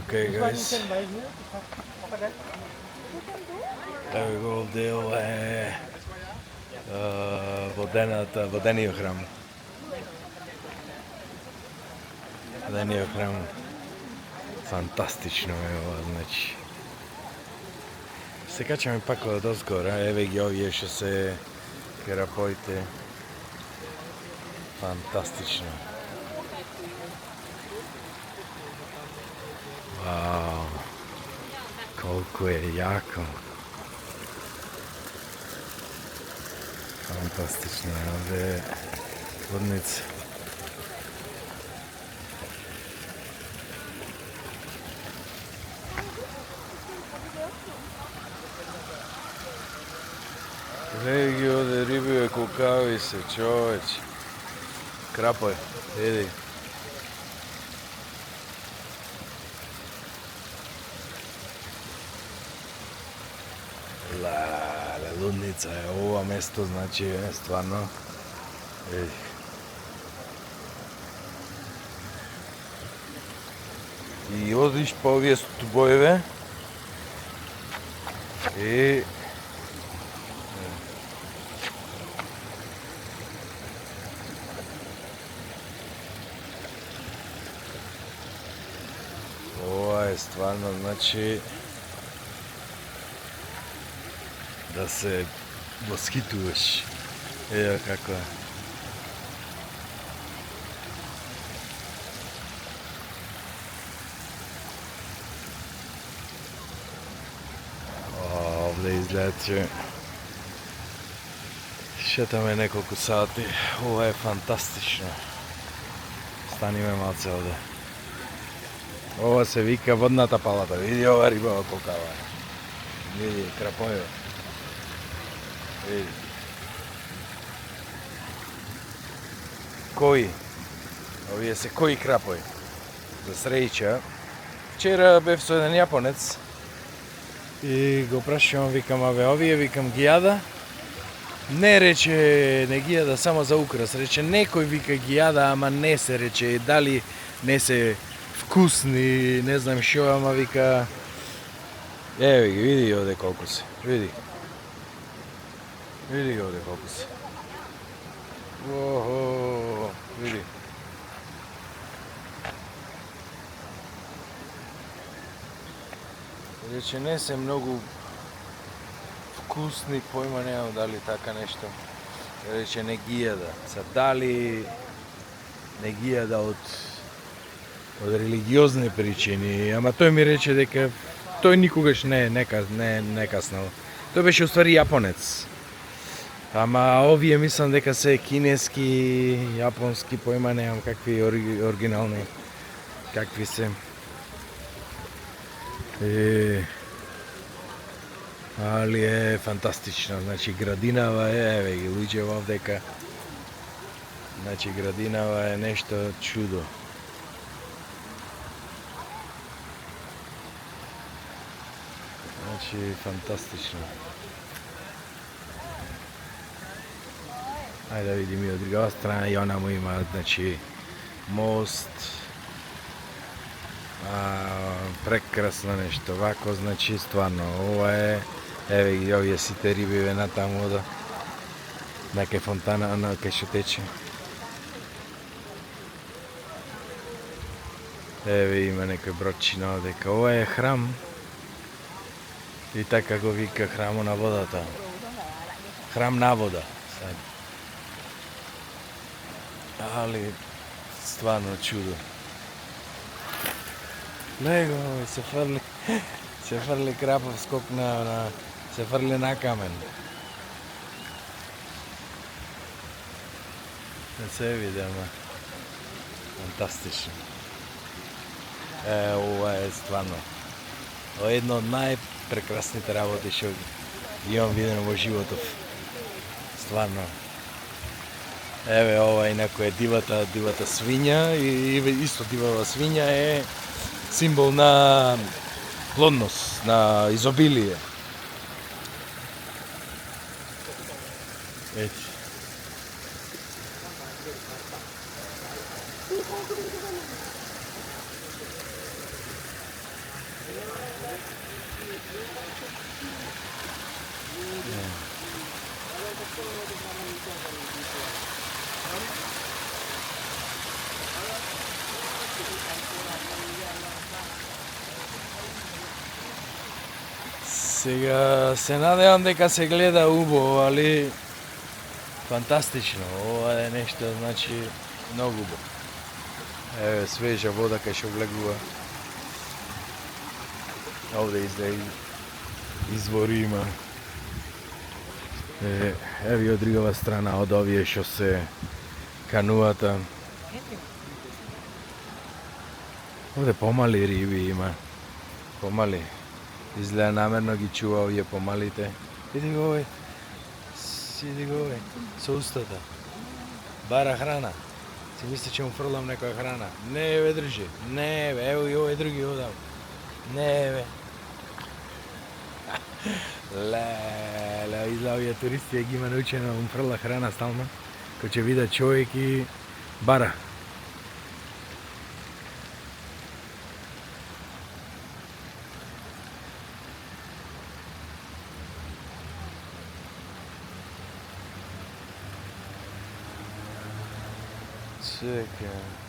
Okay guys, evo го овде, ова е водениот храм. Водениот храм, фантастично е ова, значи. Се качаме пак од озгора, еве ги овие што се крапоите. Фантастично. Вау, колку е јако. Фантастично е овде водница. Гледај овде рибиве кукави се, човече. Крапој, види. Лудница е ова место, значи е стварно. Види. И одиш по овие стубоеве и ова е стварно, значи да се восхитуваш. Ева како е. Овде изгледа, че шетаме неколку сати. Ова е фантастично. Станиме малце овде. Ова се вика водната палата. Види ова рибава колкава. Види крапојо. Види. Кои. Овие се кои крапои. За среќа. Вчера бев со еден јапонец и го прашувам, викам, овие, викам, ги јада? Не рече, не ги јада само за украс. Рече, некој вика ги јада, ама не се рече, дали не се вкусни, не знам шо, ама вика... Еве ги, види овде колку се, види. Види овде колку се. Охо, види. Рече, не се многу вкусни, појма немам дали така нешто. Рече, не ги јада. Са дали не ги јада од религиозни причини, ама тој ми рече дека тој никогаш не каснал. Тој беше уствари јапонец. Ама овие мислам дека се кинески, јапонски, појма немам какви оригинални, какви се. Али е фантастично, значи градинава е, еве ги луѓе овдека. Значи градинава е нешто чудо. Значи фантастично. Ајде да видим и од другава страна, и она му има, значи, мост. Прекрасно нешто, вако, значи, стварно, ова е, еве ги овие сите рибиве на таму, да, некај фонтана, кај што тече. Еве има некој бродчина одека, ова е храм, и така го вика храмо на водата. Храм на вода. Али, стварно чудо. Лего, се фрли крапов скок се фрли на камен. Не се види, ама фантастично. Ова е стварно. Ова е едно од најпрекрасните работи што имам видено во животов. Стварно. Еве ова инако е дивата свиња и исто дивата свиња е символ на плодност, на изобилие. Ети. Сега се надевам дека се гледа убаво, али фантастично. Ова е нешто, значи, многу убаво. Еве, свежа вода кај што влегува. Овде извори има. Еви од другава страна, од овие што се кануата. Овде помали риби има. Помали. Изгледа намерно ги чува овие помалите. Иди го овој. Иди го овој. Со устата. Бара храна. Си мисли че му фрлам некоја храна. Не, бе, држи. Не, бе, ево и овој други одам. Не, бе. Леле, изгледа овие туристи ги има научено да му фрла храна стално. Кој ќе видат човек и бара. Чекай.